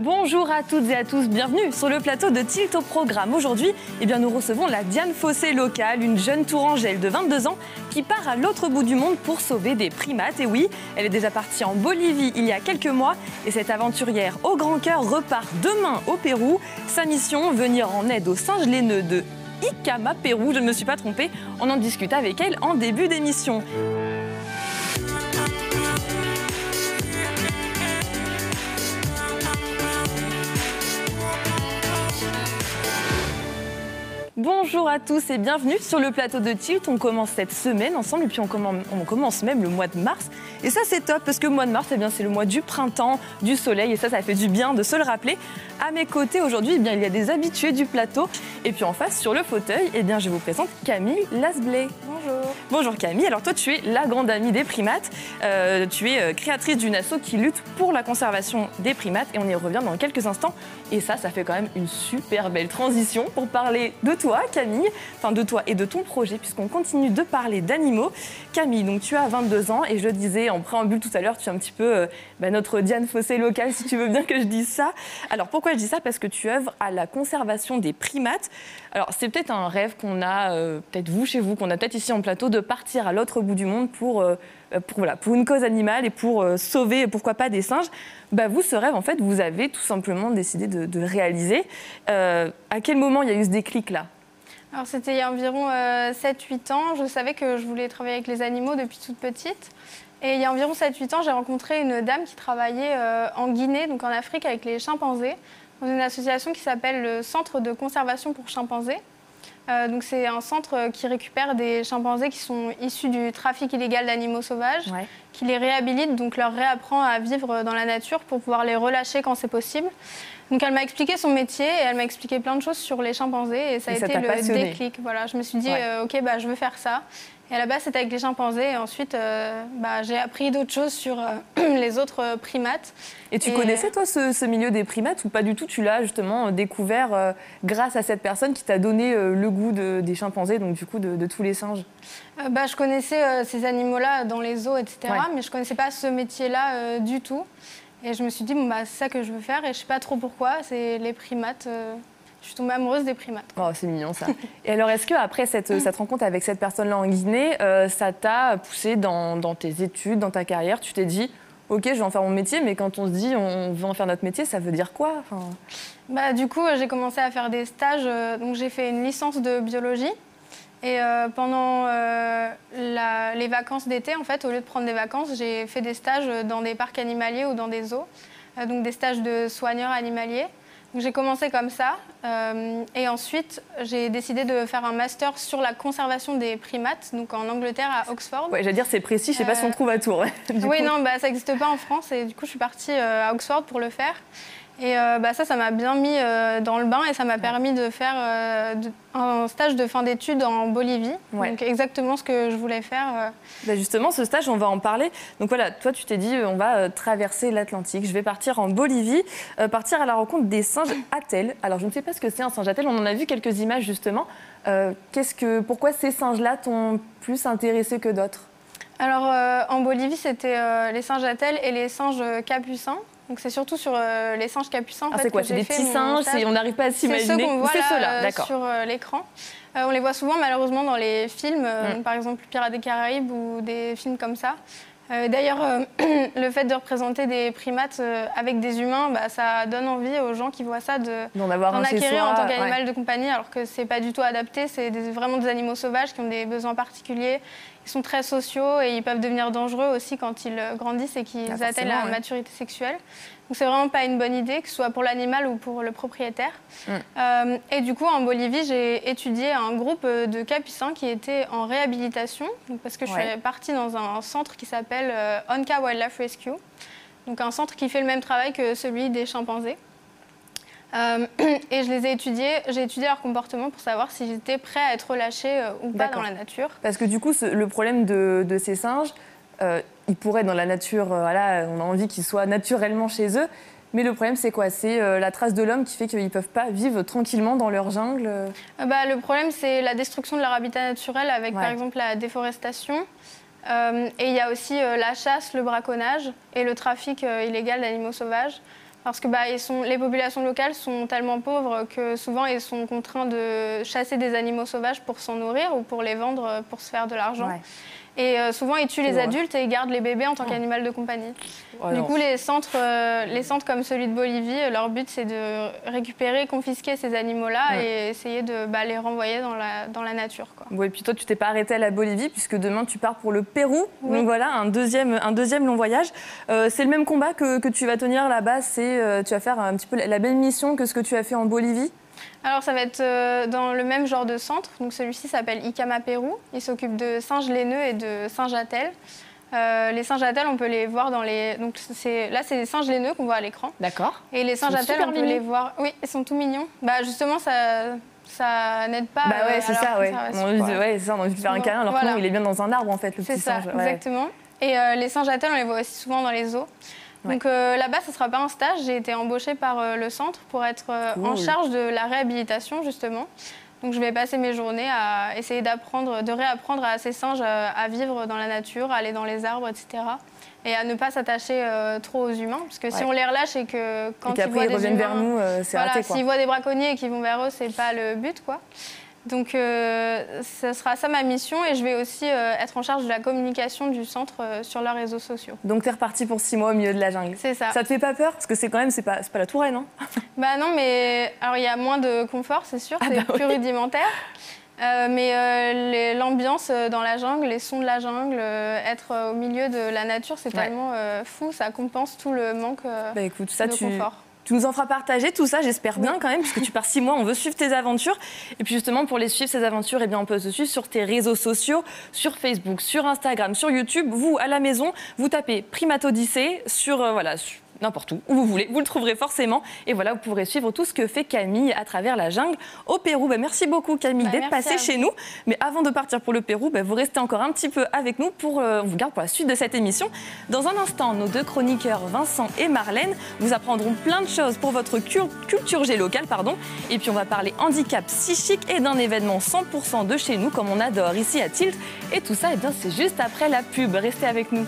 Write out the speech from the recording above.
Bonjour à toutes et à tous, bienvenue sur le plateau de Tilt au programme. Aujourd'hui, nous recevons la Diane Fossé locale, une jeune tourangelle de 22 ans qui part à l'autre bout du monde pour sauver des primates. Et oui, elle est déjà partie en Bolivie il y a quelques mois et cette aventurière au grand cœur repart demain au Pérou. Sa mission, venir en aide aux singes laineux de Icama, Pérou, je ne me suis pas trompée. On en discute avec elle en début d'émission. Bonjour à tous et bienvenue sur le plateau de Tilt. On commence cette semaine ensemble et puis on commence même le mois de mars. Et ça c'est top parce que le mois de mars, c'est le mois du printemps, du soleil et ça fait du bien de se le rappeler. À mes côtés aujourd'hui, il y a des habitués du plateau. Et puis en face, sur le fauteuil, je vous présente Camille Lasblé. Bonjour. Bonjour Camille, alors toi tu es la grande amie des primates. Tu es créatrice d'une asso qui lutte pour la conservation des primates et on y revient dans quelques instants. Et ça fait quand même une super belle transition pour parler de toi Camille, enfin de toi et de ton projet puisqu'on continue de parler d'animaux. Camille, donc tu as 22 ans et je le disais en préambule tout à l'heure, tu es un petit peu notre Diane Fossé locale si tu veux bien que je dise ça. Alors pourquoi je dis ça? Parce que tu œuvres à la conservation des primates. Alors c'est peut-être un rêve qu'on a, peut-être vous chez vous, qu'on a peut-être ici en plateau, de partir à l'autre bout du monde pour une cause animale et pour sauver, pourquoi pas, des singes. Vous, ce rêve, en fait, vous avez tout simplement décidé de le réaliser. À quel moment il y a eu ce déclic-là? Alors c'était il y a environ 7-8 ans. Je savais que je voulais travailler avec les animaux depuis toute petite. Et il y a environ 7-8 ans, j'ai rencontré une dame qui travaillait en Guinée, donc en Afrique, avec les chimpanzés, dans une association qui s'appelle le Centre de conservation pour chimpanzés. Donc c'est un centre qui récupère des chimpanzés qui sont issus du trafic illégal d'animaux sauvages, qui les réhabilite, donc leur réapprend à vivre dans la nature pour pouvoir les relâcher quand c'est possible. Donc elle m'a expliqué son métier et elle m'a expliqué plein de choses sur les chimpanzés et ça a été le déclic. Voilà, je me suis dit ok, je veux faire ça. Et à la base c'était avec les chimpanzés et ensuite j'ai appris d'autres choses sur les autres primates. Et tu connaissais toi ce milieu des primates ou pas du tout? Tu l'as justement découvert grâce à cette personne qui t'a donné le goût des chimpanzés, donc du coup de tous les singes. Je connaissais ces animaux-là dans les zoos, etc. Mais je ne connaissais pas ce métier-là du tout. Et je me suis dit, c'est ça que je veux faire et je ne sais pas trop pourquoi, c'est les primates. Je suis tombée amoureuse des primates. Oh, c'est mignon ça. Et alors, est-ce qu'après cette rencontre avec cette personne-là en Guinée, ça t'a poussé dans tes études, dans ta carrière? Tu t'es dit, ok, je vais en faire mon métier, mais quand on se dit on veut en faire notre métier, ça veut dire quoi? Du coup, j'ai commencé à faire des stages. Donc j'ai fait une licence de biologie. Et pendant les vacances d'été, en fait, au lieu de prendre des vacances, j'ai fait des stages dans des parcs animaliers ou dans des zoos, donc des stages de soigneurs animaliers. Donc j'ai commencé comme ça, et ensuite j'ai décidé de faire un master sur la conservation des primates, donc en Angleterre à Oxford. Ouais, j'allais dire c'est précis, je sais pas si on trouve à Tours. Oui, non, ça n'existe pas en France, et du coup je suis partie à Oxford pour le faire. Et ça m'a bien mis dans le bain et ça m'a permis de faire un stage de fin d'études en Bolivie. Donc exactement ce que je voulais faire. Justement, ce stage, on va en parler. Donc voilà, toi tu t'es dit, on va traverser l'Atlantique, je vais partir en Bolivie, partir à la rencontre des singes attelles. Alors je ne sais pas ce que c'est un singe attelle, on en a vu quelques images justement. Pourquoi ces singes-là t'ont plus intéressé que d'autres? Alors en Bolivie, c'était les singes attelles et les singes capucins. Donc c'est surtout sur les singes capucins. C'est quoi? C'est des petits singes, on n'arrive pas à s'imaginer. C'est ceux qu'on voit là, sur l'écran. On les voit souvent malheureusement dans les films, par exemple Pirates des Caraïbes ou des films comme ça. D'ailleurs, le fait de représenter des primates avec des humains, ça donne envie aux gens qui voient ça d'en acquérir en tant qu'animal de compagnie, alors que c'est pas du tout adapté. C'est vraiment des animaux sauvages qui ont des besoins particuliers. Ils sont très sociaux et ils peuvent devenir dangereux aussi quand ils grandissent et qu'ils atteignent la maturité sexuelle. Donc c'est vraiment pas une bonne idée, que ce soit pour l'animal ou pour le propriétaire. Et du coup, en Bolivie, j'ai étudié un groupe de capucins qui étaient en réhabilitation, parce que je suis partie dans un centre qui s'appelle Onca Wildlife Rescue, donc un centre qui fait le même travail que celui des chimpanzés. Et je les ai étudiés, j'ai étudié leur comportement pour savoir s'ils étaient prêts à être relâchés ou pas dans la nature. Parce que du coup, le problème de ces singes, ils pourraient dans la nature, on a envie qu'ils soient naturellement chez eux, mais le problème c'est quoi? C'est la trace de l'homme qui fait qu'ils ne peuvent pas vivre tranquillement dans leur jungle? Le problème c'est la destruction de leur habitat naturel avec par exemple la déforestation. Et il y a aussi la chasse, le braconnage et le trafic illégal d'animaux sauvages. Parce que les populations locales sont tellement pauvres que souvent ils sont contraints de chasser des animaux sauvages pour s'en nourrir ou pour les vendre pour se faire de l'argent. Ouais. Et souvent, ils tuent les adultes et ils gardent les bébés en tant qu'animal de compagnie. Du coup, les centres comme celui de Bolivie, leur but, c'est de récupérer, confisquer ces animaux-là et essayer de les renvoyer dans la nature. Quoi. Bon, et puis toi, tu t'es pas arrêtée à la Bolivie, puisque demain, tu pars pour le Pérou. Oui. Donc voilà, un deuxième long voyage. C'est le même combat que tu vas tenir là-bas. Tu vas faire un petit peu la même mission que ce que tu as fait en Bolivie. Alors ça va être dans le même genre de centre, donc celui-ci s'appelle Icama Pérou. Il s'occupe de singes laineux et de singes attelles. Les singes attelles, on peut les voir dans les... Donc là, c'est des singes laineux qu'on voit à l'écran. D'accord. Et les singes attelles, on peut les voir... Oui, ils sont tout mignons. Justement, ça n'aide pas. C'est ça, ouais. On a envie de faire un câlin, alors que non, il est bien dans un arbre, en fait, le petit singe. C'est ça, exactement. Et les singes attelles, on les voit aussi souvent dans les zoos. Donc là-bas, ce ne sera pas un stage. J'ai été embauchée par le centre pour être en charge de la réhabilitation, justement. Donc je vais passer mes journées à essayer de réapprendre à ces singes à vivre dans la nature, à aller dans les arbres, etc. Et à ne pas s'attacher trop aux humains. Parce que si on les relâche et que quand ils voient des humains... vers nous, c'est raté, quoi. S'ils voient des braconniers et qu'ils vont vers eux, ce n'est pas le but, quoi. Donc, ce sera ça ma mission et je vais aussi être en charge de la communication du centre sur leurs réseaux sociaux. Donc, tu es repartie pour 6 mois au milieu de la jungle. C'est ça. Ça te fait pas peur? Parce que c'est pas la Touraine, hein? Non, mais alors il y a moins de confort, c'est sûr, c'est plus rudimentaire. Mais l'ambiance dans la jungle, les sons de la jungle, être au milieu de la nature, c'est tellement fou, ça compense tout le manque de confort. Tu nous en feras partager tout ça, j'espère bien quand même, puisque tu pars 6 mois, on veut suivre tes aventures. Et puis justement, pour les suivre, ces aventures, on peut se suivre sur tes réseaux sociaux, sur Facebook, sur Instagram, sur YouTube. Vous, à la maison, vous tapez Primates Odyssée sur n'importe où vous voulez, vous le trouverez forcément. Et voilà, vous pourrez suivre tout ce que fait Camille à travers la jungle au Pérou. Merci beaucoup Camille d'être passée chez nous. Mais avant de partir pour le Pérou, vous restez encore un petit peu avec nous on vous garde pour la suite de cette émission. Dans un instant, nos 2 chroniqueurs, Vincent et Marlène, vous apprendront plein de choses pour votre culture G locale. Et puis on va parler handicap psychique et d'un événement 100% de chez nous, comme on adore ici à Tilt. Et tout ça, c'est juste après la pub. Restez avec nous.